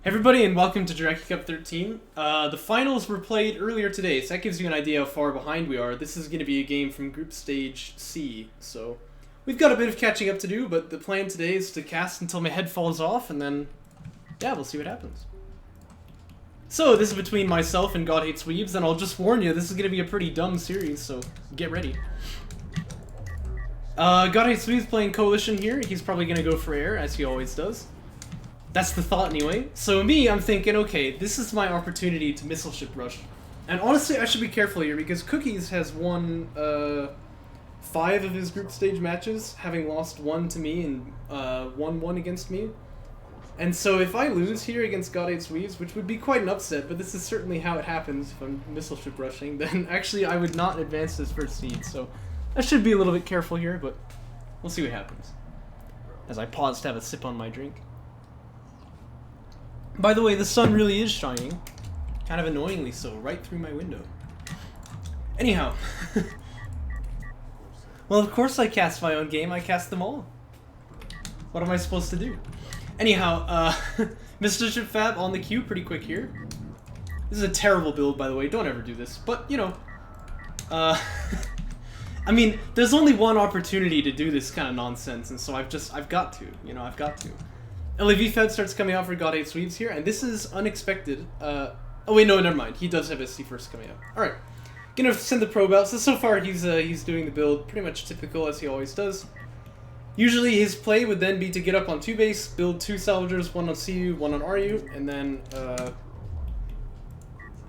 Everybody and welcome to Jaraci Cup 13. The finals were played earlier today, so that gives you an idea how far behind we are. This is going to be a game from Groupstage C, so we've got a bit of catching up to do, but the plan today is to cast until my head falls off, and then, yeah, we'll see what happens. So, this is between myself and God Hates Weebs, and I'll just warn you, this is going to be a pretty dumb series, so get ready. God Hates Weebs playing Coalition here. He's probably going to go for air, as he always does. That's the thought anyway. So me, I'm thinking, okay, this is my opportunity to missile ship rush. And honestly, I should be careful here because Cookies has won 5 of his group stage matches, having lost 1 to me and won 1 against me. And so if I lose here against God Hates Weebs, which would be quite an upset, but this is certainly how it happens if I'm missile ship rushing, then actually I would not advance this first seed. So I should be a little bit careful here, but we'll see what happens. As I pause to have a sip on my drink. By the way, the sun really is shining, kind of annoyingly so, right through my window. Anyhow, well, of course I cast my own game, I cast them all. What am I supposed to do? Anyhow, Mr. Ship Fab on the queue pretty quick here. This is a terrible build, by the way, don't ever do this, but, you know, I mean, there's only one opportunity to do this kind of nonsense, and so I've got to, you know, I've got to. LAV Fed starts coming out for God Hates Weebs here, and this is unexpected. Oh wait, no, never mind. He does have SC first coming out. Alright. Gonna send the probe out. So far he's doing the build pretty much typical as he always does. Usually his play would then be to get up on 2 base, build 2 salvagers, 1 on CU, 1 on RU, and then,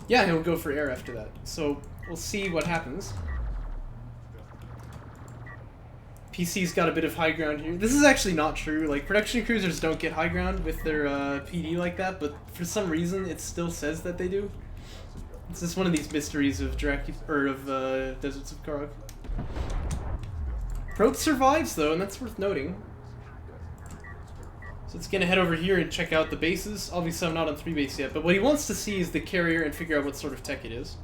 yeah, he'll go for air after that. So, we'll see what happens. PC's got a bit of high ground here. This is actually not true. Like, production cruisers don't get high ground with their PD like that, but for some reason it still says that they do. It's just one of these mysteries of Jaraci, or of Deserts of Karok. Probe survives though, and that's worth noting. So it's gonna head over here and check out the bases. Obviously I'm not on 3 base yet, but what he wants to see is the carrier and figure out what sort of tech it is.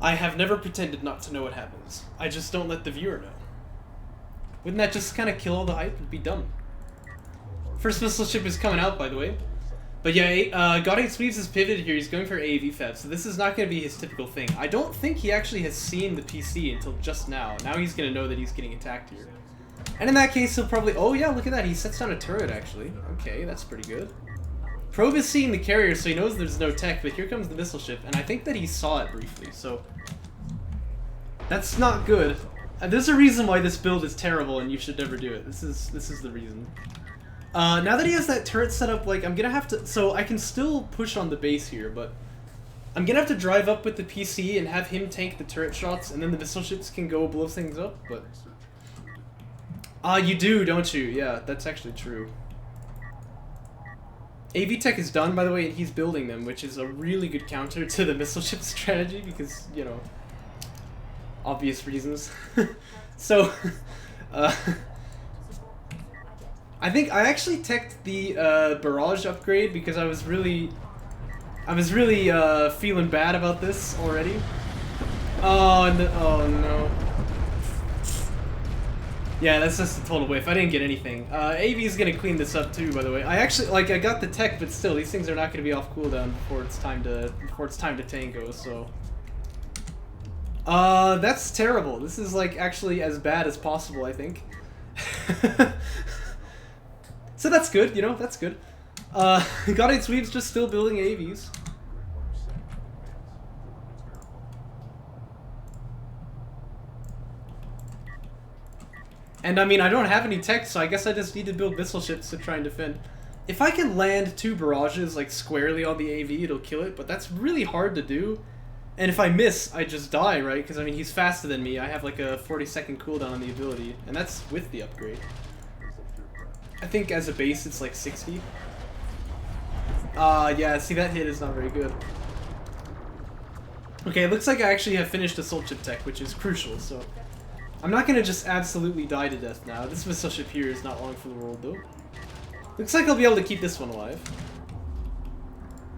I have never pretended not to know what happens. I just don't let the viewer know. Wouldn't that just kind of kill all the hype? It'd be dumb. First missile ship is coming out, by the way. But yeah, God Hates Weebs is pivoted here. He's going for AAV Feb, so this is not going to be his typical thing. I don't think he actually has seen the PC until just now. Now he's going to know that he's getting attacked here. And in that case, he'll probably... Oh yeah, look at that. He sets down a turret, actually. Okay, that's pretty good. Probe is seeing the carrier, so he knows there's no tech, but here comes the missile ship, and I think that he saw it briefly, so... That's not good. There's a reason why this build is terrible, and you should never do it. This is the reason. Now that he has that turret set up, like, I'm gonna have to... So, I can still push on the base here, but... I'm gonna have to drive up with the PC and have him tank the turret shots, and then the missile ships can go blow things up, but... You do, don't you? Yeah, that's actually true. AV Tech is done, by the way, and he's building them, which is a really good counter to the missile ship strategy, because, you know, obvious reasons. So, I think I actually teched the barrage upgrade because I was really feeling bad about this already. Oh no. Yeah, that's just a total whiff. I didn't get anything. AV's gonna clean this up too, by the way. I actually, like, I got the tech, but still, these things are not gonna be off cooldown before it's time to tango. So, that's terrible. This is like actually as bad as possible, I think. So that's good, you know, that's good. God Hates Weebs just still building AVs. And I mean, I don't have any tech, so I guess I just need to build missile ships to try and defend. If I can land 2 barrages, like, squarely on the AV, it'll kill it, but that's really hard to do. And if I miss, I just die, right? Because, I mean, he's faster than me. I have, like, a 40-second cooldown on the ability, and that's with the upgrade. I think as a base, it's, like, 60. Yeah, see, that hit is not very good. Okay, it looks like I actually have finished Assault Ship tech, which is crucial, so... I'm not gonna just absolutely die to death now. This missile ship here is not long for the world, though. Looks like I'll be able to keep this one alive.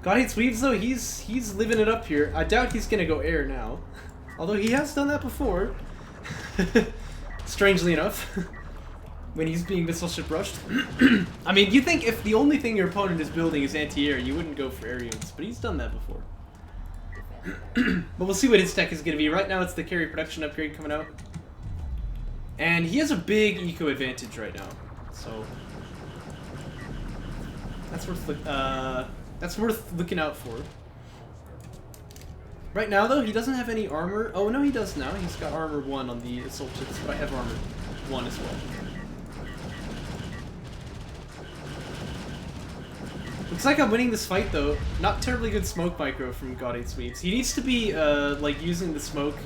God Hates Weebs, though, he's living it up here. I doubt he's gonna go air now. Although he has done that before. Strangely enough. when he's being missile ship rushed. I mean, you think if the only thing your opponent is building is anti-air, you wouldn't go for air units, but he's done that before. But we'll see what his tech is going to be. Right now it's the carry production upgrade coming out. And he has a big eco advantage right now, so that's worth looking out for. Right now though, he doesn't have any armor. Oh no, he does now. He's got armor 1 on the assault ships, but I have armor 1 as well. Looks like I'm winning this fight though. Not terribly good smoke micro from God 8's Weebs. He needs to be like using the smoke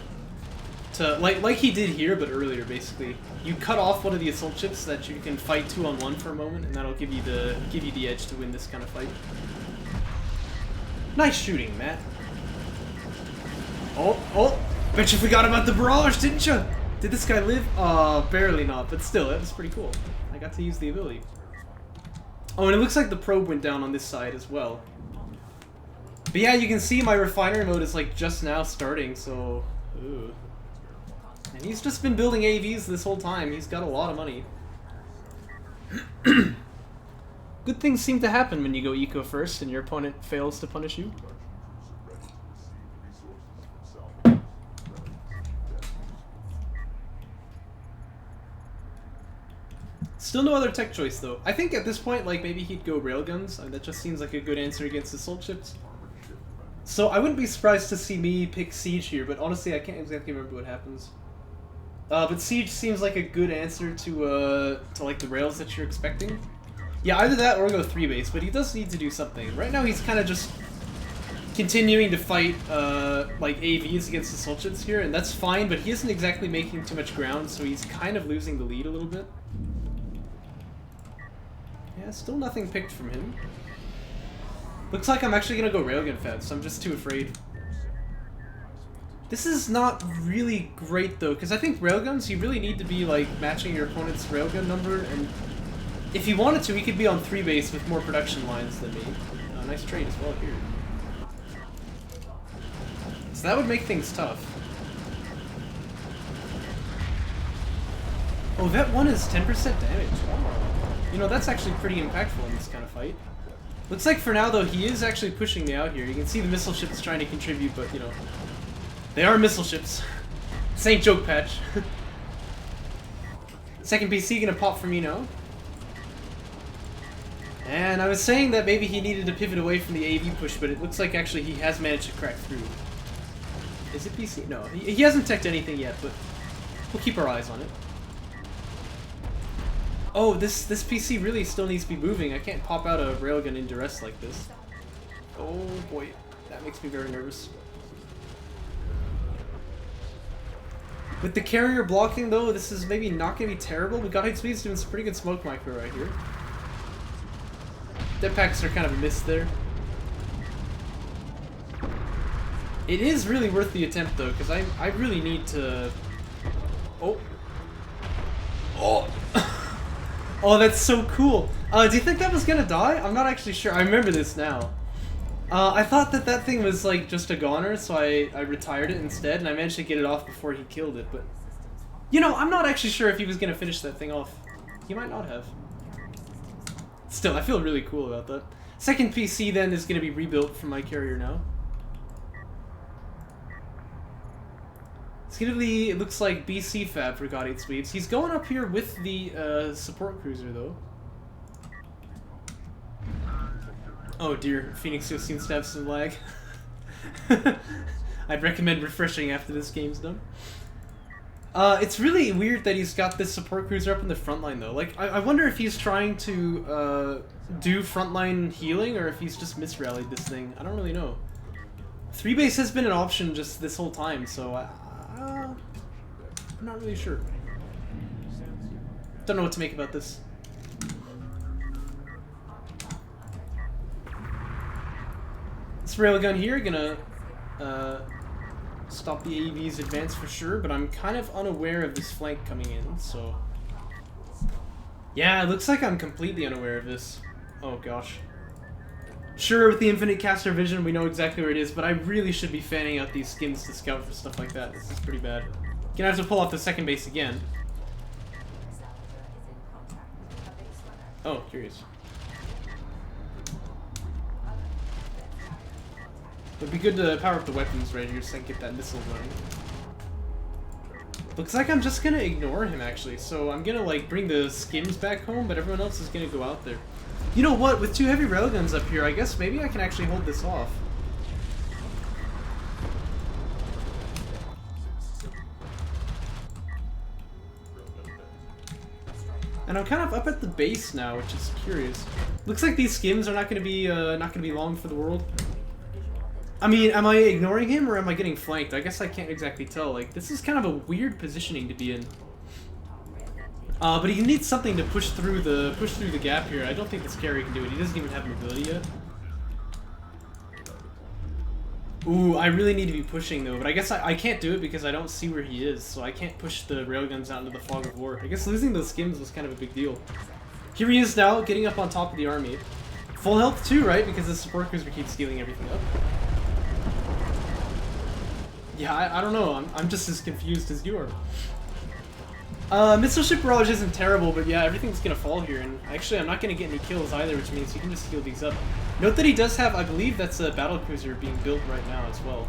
to like he did here, but earlier basically. You cut off one of the assault ships so that you can fight 2-on-1 for a moment, and that'll give you the edge to win this kind of fight. Nice shooting, Matt. Oh! Bet you forgot about the brawlers, didn't you? Did this guy live? Barely not, but still, that was pretty cool. I got to use the ability. Oh, and it looks like the probe went down on this side as well. But yeah, you can see my refinery mode is like just now starting, so... Ooh. And he's just been building AVs this whole time. He's got a lot of money. Good things seem to happen when you go eco first and your opponent fails to punish you. Still no other tech choice though. I think at this point, like, maybe he'd go railguns. That just seems like a good answer against assault ships. So I wouldn't be surprised to see me pick Siege here, but honestly I can't exactly remember what happens. But Siege seems like a good answer to like the rails that you're expecting. Yeah, either that or go 3-base, but he does need to do something. Right now he's kind of just continuing to fight like AVs against assault ships here, and that's fine, but he isn't exactly making too much ground, so he's kind of losing the lead a little bit. Yeah, still nothing picked from him. Looks like I'm actually gonna go railgun fab, so I'm just too afraid. This is not really great though, because I think railguns, you really need to be like matching your opponent's railgun number, and if he wanted to, he could be on 3-base with more production lines than me. Nice trade as well here. So that would make things tough. Oh, that one is 10% damage. Oh. You know, that's actually pretty impactful in this kind of fight. Looks like for now, though, he is actually pushing me out here. You can see the missile ships trying to contribute, but, you know, they are missile ships. This ain't joke patch. Second PC gonna pop for me now. And I was saying that maybe he needed to pivot away from the AV push, but it looks like actually he has managed to crack through. Is it PC? No, he hasn't teched anything yet, but we'll keep our eyes on it. Oh, this PC really still needs to be moving. I can't pop out a railgun in duress like this. Oh boy, that makes me very nervous. With the carrier blocking though, this is maybe not going to be terrible. We got Speed's doing some pretty good smoke micro right here. Dead packs are kind of a miss there. It is really worth the attempt though, because I really need to... Oh. Oh. Oh, that's so cool. Do you think that was gonna die? I'm not actually sure. I remember this now. I thought that that thing was like just a goner, so I retired it instead, and I managed to get it off before he killed it, but... You know, I'm not actually sure if he was gonna finish that thing off. He might not have. Still, I feel really cool about that. Second PC then is gonna be rebuilt from my carrier now. It's gonna be, it looks like BC Fab for God 8's Weebs. He's going up here with the support cruiser though. Oh dear, Phoenix still seems to have some lag. I'd recommend refreshing after this game's done. It's really weird that he's got this support cruiser up in the front line though. Like, I wonder if he's trying to do frontline healing or if he's just misrallied this thing. I don't really know. 3-base has been an option just this whole time, so I'm not really sure. Don't know what to make about this. This railgun here gonna stop the AV's advance for sure, but I'm kind of unaware of this flank coming in, so... Yeah, it looks like I'm completely unaware of this. Oh gosh. Sure, with the infinite caster vision, we know exactly where it is, but I really should be fanning out these skins to scout for stuff like that. This is pretty bad. Gonna have to pull off the second base again. Oh, curious. It'd be good to power up the weapons right here so I can get that missile running. Looks like I'm just gonna ignore him actually, so I'm gonna like bring the skims back home, but everyone else is gonna go out there. You know what, with 2 heavy railguns up here, I guess maybe I can actually hold this off. And I'm kind of up at the base now, which is curious. Looks like these skims are not gonna be long for the world. I mean, am I ignoring him or am I getting flanked? I guess I can't exactly tell. Like, this is kind of a weird positioning to be in. But he needs something to push through the gap here. I don't think this carrier can do it. He doesn't even have mobility yet. Ooh, I really need to be pushing though, but I guess I can't do it because I don't see where he is, so I can't push the railguns out into the fog of war. I guess losing those skims was kind of a big deal. Here he is now, getting up on top of the army. Full health too, right? Because the support cruiser keeps stealing everything up. Yeah, I don't know. I'm just as confused as you are. Missile ship barrage isn't terrible, but yeah, everything's gonna fall here, and actually I'm not gonna get any kills either, which means you can just steal these up. Note that he does have, I believe that's a battle cruiser being built right now as well.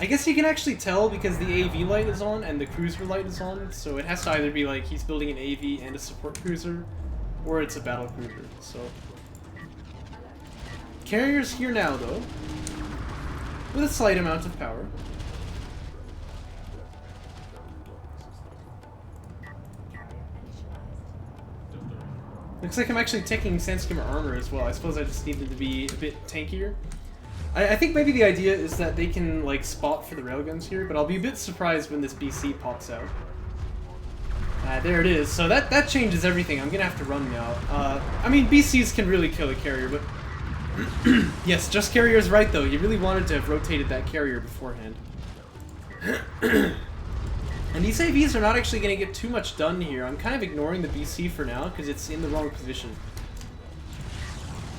I guess you can actually tell because the AV light is on and the cruiser light is on, so it has to either be like he's building an AV and a support cruiser, or it's a battle cruiser, so. Carrier's here now though, with a slight amount of power. Looks like I'm actually taking Sandskimmer armor as well. I suppose I just needed to be a bit tankier. I think maybe the idea is that they can like spot for the railguns here, but I'll be a bit surprised when this BC pops out. There it is. So that changes everything. I'm gonna have to run now. I mean, BCs can really kill a carrier, but yes, just carrier's right though. You really wanted to have rotated that carrier beforehand. And these AVs are not actually going to get too much done here. I'm kind of ignoring the BC for now because it's in the wrong position.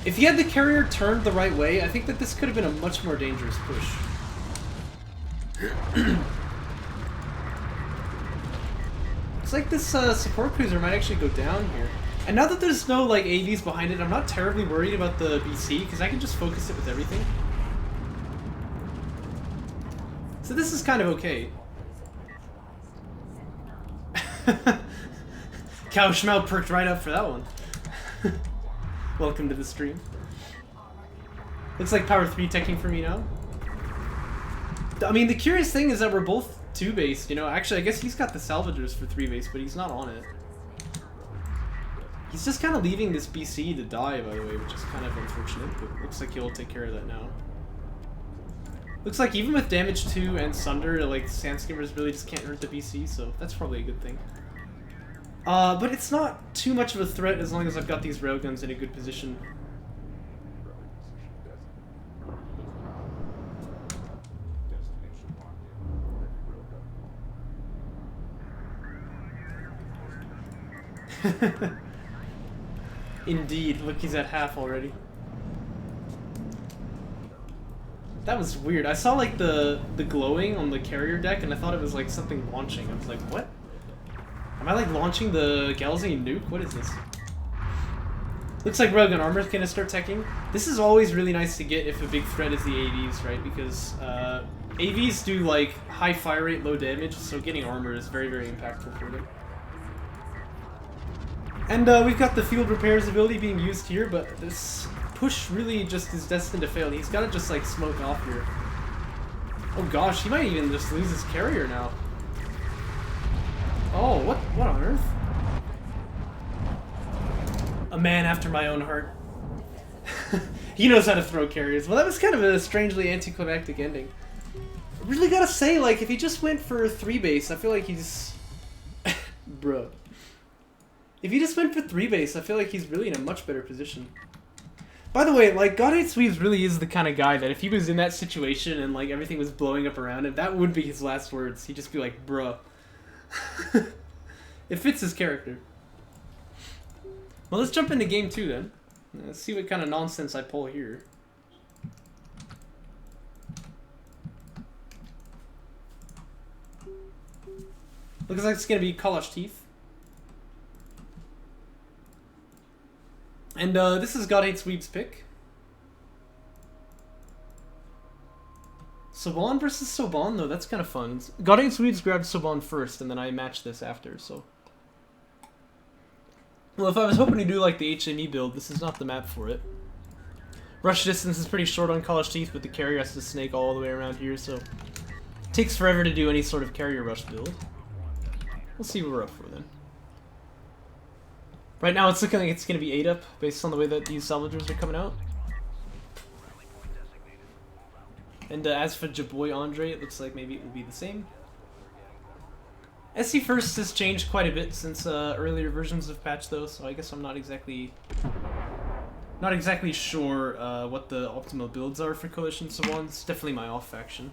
If he had the carrier turned the right way, I think that this could have been a much more dangerous push. Looks like this support cruiser might actually go down here. And now that there's no like AVs behind it, I'm not terribly worried about the BC because I can just focus it with everything. So this is kind of okay. Cow Schmel perked right up for that one. Welcome to the stream. Looks like power 3 teching for me now. I mean, the curious thing is that we're both 2-based, you know. Actually, I guess he's got the salvagers for 3-base, but he's not on it. He's just kind of leaving this BC to die, by the way, which is kind of unfortunate, but looks like he'll take care of that now. Looks like even with damage 2 and Sunder, like, Sandskimmers really just can't hurt the BC, so that's probably a good thing. But it's not too much of a threat as long as I've got these railguns in a good position. Indeed, look, he's at half already. That was weird. I saw like the glowing on the carrier deck and I thought it was like something launching. I was like, what? Am I like launching the Galzian nuke? What is this? Looks like railgun armor is gonna start teching. This is always really nice to get if a big threat is the AVs, right? Because AVs do like high fire rate, low damage, so getting armor is very, very impactful for them. And we've got the field repairs ability being used here, but this push really just is destined to fail. He's got to just like smoke off here. Oh gosh, he might even just lose his carrier now. Oh, what on earth? A man after my own heart. He knows how to throw carriers. Well, that was kind of a strangely anticlimactic ending. I really gotta say, like, if he just went for 3-base, I feel like he's... Bruh. If he just went for 3-base, I feel like he's really in a much better position. By the way, like, God Hates Weebs really is the kind of guy that if he was in that situation and, like, everything was blowing up around him, that would be his last words. He'd just be like, bruh. It fits his character. Well, let's jump into game 2 then. Let's see what kind of nonsense I pull here. Looks like it's gonna be Kalash Teeth. And this is God Hates Weebs' pick. Soban versus Soban, though, that's kind of fun. God Hates Weebs grabbed Soban first, and then I matched this after, so... Well, if I was hoping to do like the HME build, this is not the map for it. Rush distance is pretty short on College Teeth, but the carrier has to snake all the way around here, so... It takes forever to do any sort of carrier rush build. We'll see what we're up for then. Right now it's looking like it's going to be 8 up, based on the way that these salvagers are coming out. And as for Jaboy Andre, it looks like maybe it will be the same. SC First has changed quite a bit since earlier versions of patch though, so I guess I'm not exactly sure what the optimal builds are for Coalition Soban. It's definitely my off faction.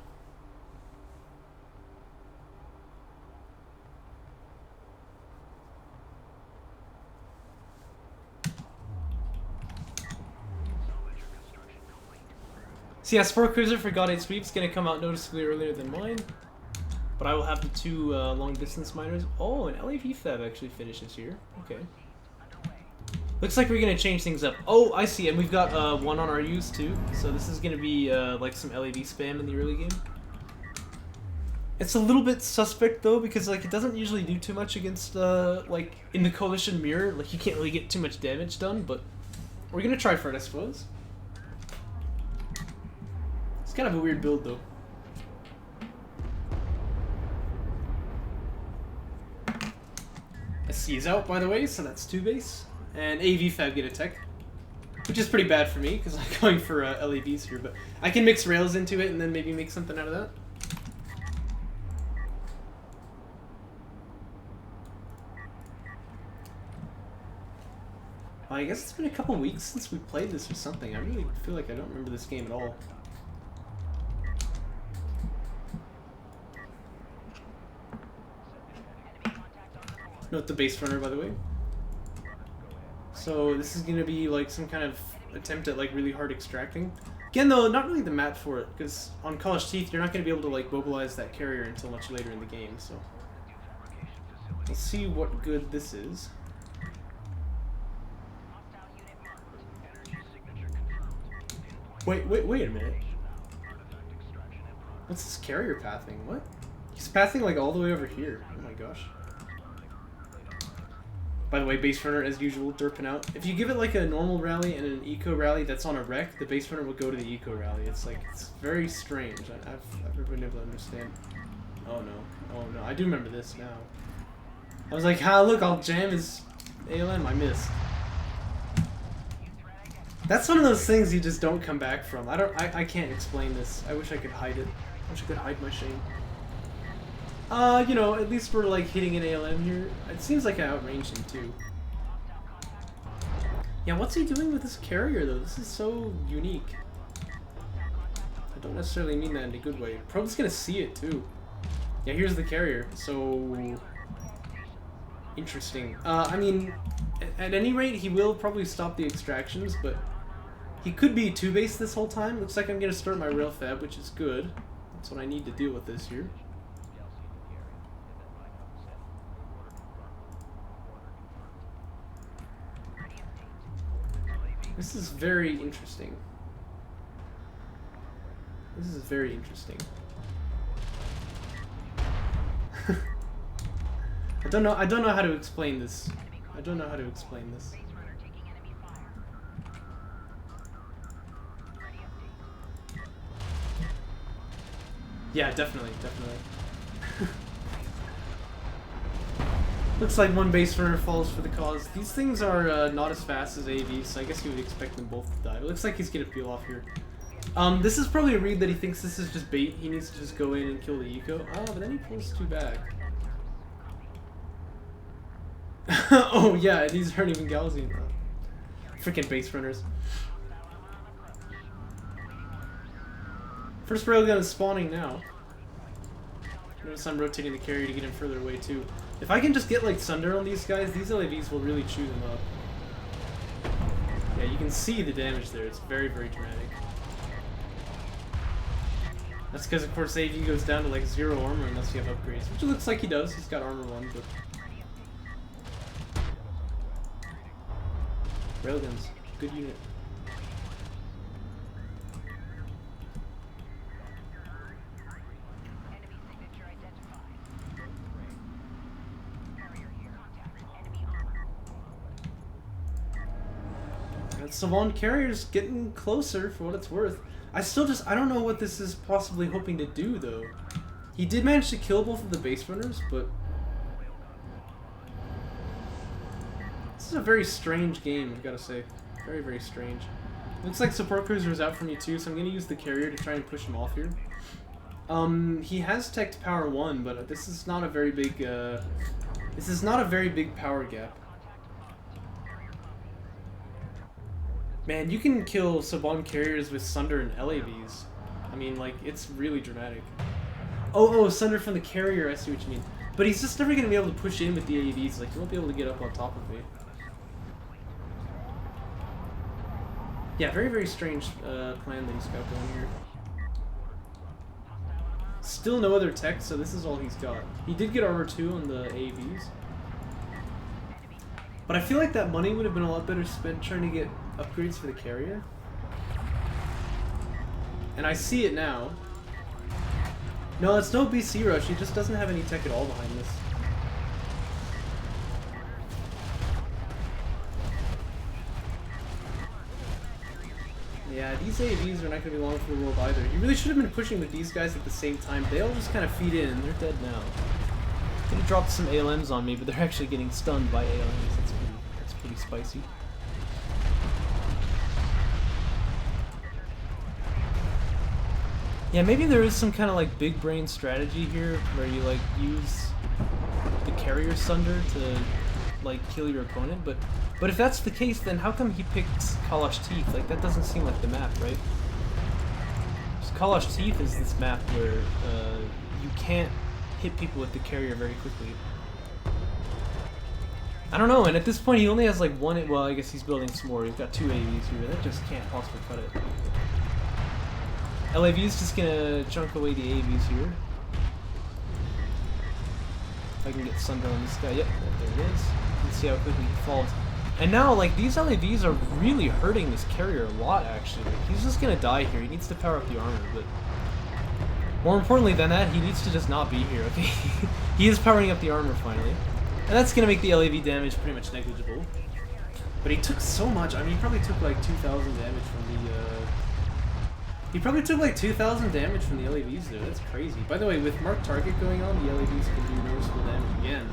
So yeah, Sport Cruiser for God 8 Sweep's gonna come out noticeably earlier than mine. But I will have the 2 long distance miners. Oh, an LAV Fab actually finishes here. Okay. Looks like we're gonna change things up. Oh, I see, and we've got 1 on our use too. So this is gonna be like some LAV spam in the early game. It's a little bit suspect though, because like it doesn't usually do too much against like in the Coalition mirror. Like you can't really get too much damage done, but we're gonna try for it, I suppose. It's kind of a weird build though. SC is out, by the way, so that's 2 base. And AV Fab get a tech, which is pretty bad for me, because I'm going for LAVs here, but I can mix rails into it and then maybe make something out of that. I guess it's been a couple weeks since we played this or something. I really feel like I don't remember this game at all. Note the base runner, by the way. So this is gonna be like some kind of attempt at like really hard extracting. Again though, not really the map for it, because on College Teeth you're not gonna be able to like mobilize that carrier until much later in the game, so. Let's see what good this is. Wait a minute. What's this carrier pathing? What? He's pathing like all the way over here. Oh my gosh. By the way, base runner as usual, derping out. If you give it like a normal rally and an eco rally that's on a wreck, the base runner will go to the eco rally. It's like, it's very strange. I've never been able to understand. Oh no, oh no, I do remember this now. I was like, ah, look, I'll jam his ALM, I missed. That's one of those things you just don't come back from. I can't explain this. I wish I could hide it. I wish I could hide my shame. You know, at least we're like hitting an ALM here. It seems like I outranged him too. Yeah, what's he doing with this carrier though? This is so unique. I don't necessarily mean that in a good way. Probe's gonna see it too. Yeah, here's the carrier. So interesting. I mean, at any rate, he will probably stop the extractions, but he could be 2 base this whole time. Looks like I'm gonna start my rail fab, which is good. That's what I need to deal with this here. This is very interesting. This is very interesting. I don't know how to explain this. I don't know how to explain this. Yeah, definitely. Looks like 1 base runner falls for the cause. These things are not as fast as AVs, so I guess you would expect them both to die. It looks like he's gonna peel off here. This is probably a read that he thinks this is just bait. He needs to just go in and kill the eco. Oh, but then he pulls 2 back. Oh yeah, these aren't even Gaussian. Freaking base runners. First railgun is spawning now. Notice I'm rotating the carrier to get him further away too. If I can just get like Sunder on these guys, these LAVs will really chew them up. Yeah, you can see the damage there. It's very, very dramatic. That's because of course AV goes down to like 0 armor unless you have upgrades, which it looks like he does. He's got armor 1, but railguns. Good unit. That Savon carrier's getting closer for what it's worth. I don't know what this is possibly hoping to do, though. He did manage to kill both of the base runners, but... This is a very strange game, I've got to say. Very, very strange. Looks like support cruiser is out for me too, so I'm going to use the carrier to try and push him off here. He has teched power 1, but this is not a very big, this is not a very big power gap. Man, you can kill Saban carriers with Sunder and LAVs. I mean, like, it's really dramatic. Oh, Sunder from the carrier, I see what you mean. But he's just never going to be able to push in with the AEVs, like, he won't be able to get up on top of me. Yeah, very, very strange plan that he's got going here. Still no other tech, so this is all he's got. He did get armor 2 on the AEVs. But I feel like that money would have been a lot better spent trying to get upgrades for the carrier. And I see it now. No, it's no BC rush, he just doesn't have any tech at all behind this. Yeah, these AVs are not going to be long for the world either. He really should have been pushing with these guys at the same time. They all just kind of feed in, and they're dead now. Could have dropped some ALMs on me, but they're actually getting stunned by ALMs. That's pretty spicy. Yeah, maybe there is some kind of like big brain strategy here where you like use the carrier Sunder to like kill your opponent, but if that's the case, then how come he picked Kalash Teeth? Like, that doesn't seem like the map, right? Kalash Teeth is this map where you can't hit people with the carrier very quickly. I don't know, and at this point he only has like one, well, I guess he's building some more. He's got 2 AVs here, that just can't possibly cut it. LAV is just gonna chunk away the AVs here. If I can get Sunder on this guy, yep, there it is. Let's see how quickly he falls. And now, like, these LAVs are really hurting this carrier a lot, actually. Like, he's just gonna die here. He needs to power up the armor, but more importantly than that, he needs to just not be here, okay? He is powering up the armor, finally. And that's gonna make the LAV damage pretty much negligible. But he took so much. I mean, he probably took like 2,000 damage from the, he probably took like 2,000 damage from the LAVs there. That's crazy. By the way, with marked target going on, the LAVs can do noticeable damage again.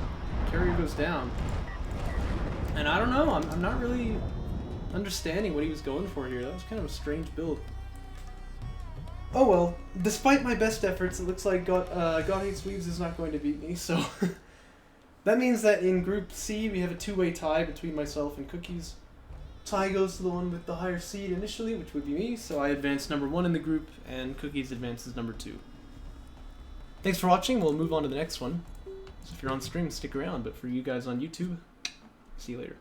Carrier goes down. And I don't know, I'm not really understanding what he was going for here. That was kind of a strange build. Oh well, despite my best efforts, it looks like God Hates Weebs is not going to beat me, so... That means that in Group C, we have a 2-way tie between myself and Cookies. Tie goes to the one with the higher seed initially, which would be me, so I advance number 1 in the group, and Cookies advances number 2. Thanks for watching, we'll move on to the next one. So if you're on stream, stick around, but for you guys on YouTube, see you later.